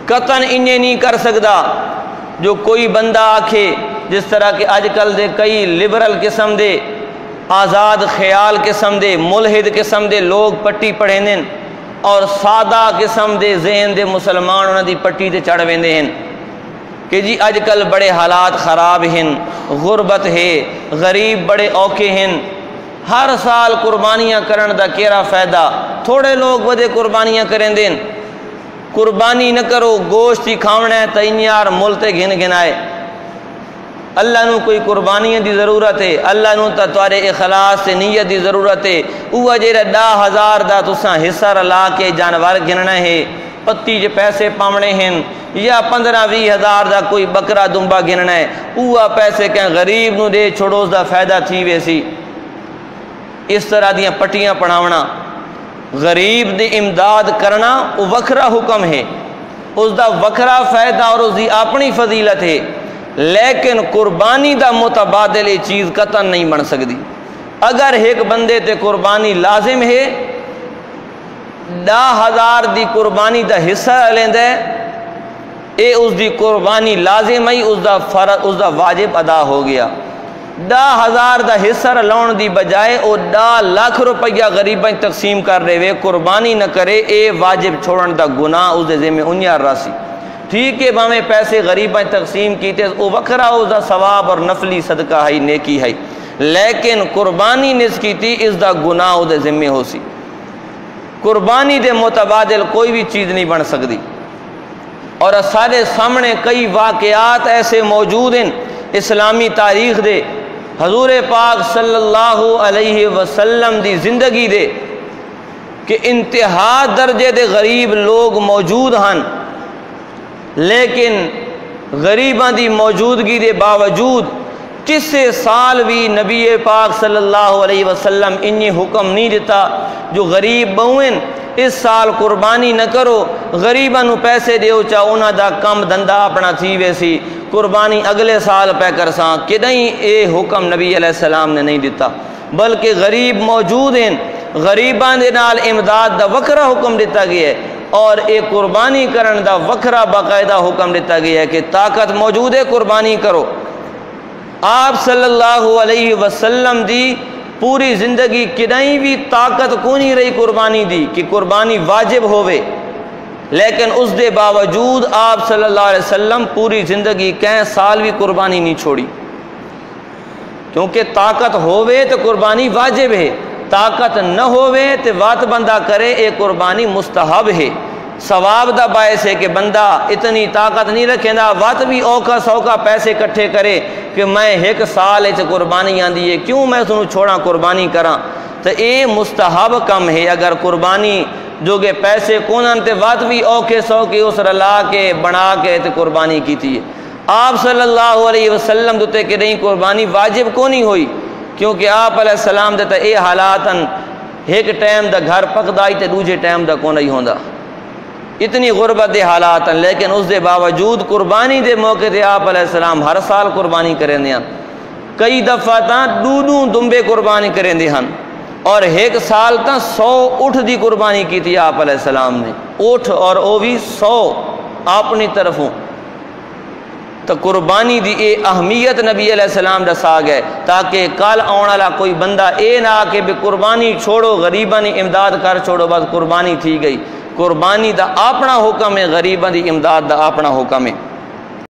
قطن انہیں نہیں کر سکتا جو کوئی بندہ آکھے، جس طرح کہ آج کل دے کئی لبرل قسم دے آزاد خیال قسم دے ملحد قسم دے لوگ پٹی پڑھیں دیں اور سادہ قسم دے ذہن دے مسلمان انہوں دی پٹی تے چڑھ ویندے ہیں کہ جی اج کل بڑے حالات خراب ہیں، غربت ہے، غریب بڑے اوکھے ہیں، ہر سال قربانیاں کرن دا کیرا فائدہ، تھوڑے لوگ ودے قربانیاں کریں دیں، قربانی نہ کرو، گوشت ہی کھاونا ہے تین یار مل تے گھن گھنائے۔ اللہ نو کوئی قربانیاں دی ضرورت ہے، اللہ نو تا تارے اخلاص سے نیت دی ضرورت ہے۔ اوہ جیڑا 10,000 دا تساں حصہ رلا کے جانور گننا ہے، پتی جے پیسے پاونے ہیں، یا 15-20 ہزار دا کوئی بکرا دمبا گننا ہے، اوہ پیسے کہیں غریب نو دے چھوڑو، اس دا فائدہ تھی ویسی۔ اس طرح دیاں پٹیاں پڑھاونا، غریب دی امداد کرنا وہ وکھرا حکم ہے، اس دا وکھرا فائدہ اور اس دی اپنی فضیلت ہے، لیکن قربانی دا متبادل یہ چیز قطن نہیں بن سکتی۔ اگر ایک بندے تے قربانی لازم ہے، 10,000 دی قربانی دا حصہ لیندہ ہے، اے اس دی قربانی لازم ہے، اس دا واجب ادا ہو گیا۔ 10,000 دا حصہ لاؤن دی بجائے او 10 لاکھ روپیہ غریباں تقسیم کر رہے ہوئے قربانی نہ کرے، اے واجب چھوڑن دا گناہ اس دے ذمہ 19 راسی۔ ٹھیک ہے باویں پیسے غریباں تقسیم کیتے او وکھرا اس دا ثواب اور نفلی صدقہ ہے، نیکی ہے، لیکن قربانی نس کیتی اس دا گناہ اس دے ذمہ ہو سی۔ قربانی دے متبادل کوئی بھی چیز نہیں بن سکتی، اور سارے سامنے کئی واقعات ایسے موجود ہیں اسلامی تاریخ دے، حضور پاک صلی اللہ علیہ وسلم دی زندگی دے، کہ انتہا درجے دے غریب لوگ موجود ہیں، لیکن غریباں دی موجودگی دے باوجود کسے سال بھی نبی پاک صلی اللہ علیہ وسلم انہی حکم نہیں دیتا جو غریب بہویں اس سال قربانی نہ کرو، غریباں نو پیسے دیو چا انہاں دا کم دندہ اپنا تھی ویسی، قربانی اگلے سال پہ کرساں، کہ نہیں اے حکم نبی علیہ السلام نے نہیں دیتا، بلکہ غریب موجود ہیں، غریباں دے نال امداد دا وکھرا حکم دیتا گیا ہے، اور ایک قربانی کرن دا وکھرا باقاعدہ حکم دیتا گیا ہے کہ طاقت موجود ہے قربانی کرو۔ آپ صلی اللہ علیہ وسلم دی پوری زندگی کدائیں بھی طاقت کو نہیں رہی قربانی دی کہ قربانی واجب ہوئے، لیکن اس دے باوجود آپ صلی اللہ علیہ وسلم پوری زندگی کہیں سال بھی قربانی نہیں چھوڑی، کیونکہ طاقت ہوئے تو قربانی واجب ہے، طاقت نہ ہوئے تو وات بندہ کرے ایک قربانی مستحب ہے، ثواب دا باعث ہے کہ بندہ اتنی طاقت نہیں رکھے نا، وات بھی اوکھا سوکھا پیسے کٹھے کرے کہ میں ایک سال ایچ قربانی آندی ہے، کیوں میں سنوں چھوڑا قربانی کراں، تو اے مستحب کم ہے۔ اگر قربانی جو کہ پیسے کونن تے وات بھی اوکھے سوکھے اس رلا کے بنا کے تے قربانی کی تھی۔ آپ صلی اللہ علیہ وسلم دوتے کہ نہیں قربانی واجب کو نہیں ہوئی، کیونکہ آپ علیہ السلام دیتا اے حالاتاً ایک ٹائم دا گھر پک دائی تے دوجے ٹائم دا کو نہیں ہوندا، اتنی غربت دے حالات ہیں، لیکن اس دے باوجود قربانی دے موقع تے آپ علیہ السلام ہر سال قربانی کریں دے ہیں، کئی دفعہ تاں دودوں دمبے قربانی کریں دے ہیں، اور ایک سال تاں 100 اٹھ دی قربانی کی تھی آپ علیہ السلام نے، اٹھ اور او بھی 100 اپنی طرفوں، تو قربانی دی اے اہمیت نبی علیہ السلام دسا گئے تاکہ کل آنے والا کوئی بندہ اے نہ کہ بے قربانی چھوڑو غریباں نے امداد کر چھوڑو بس قربانی تھی گئی، قربانی دا اپنا حکم ہے، غریباں دی امداد دا اپنا حکم ہے۔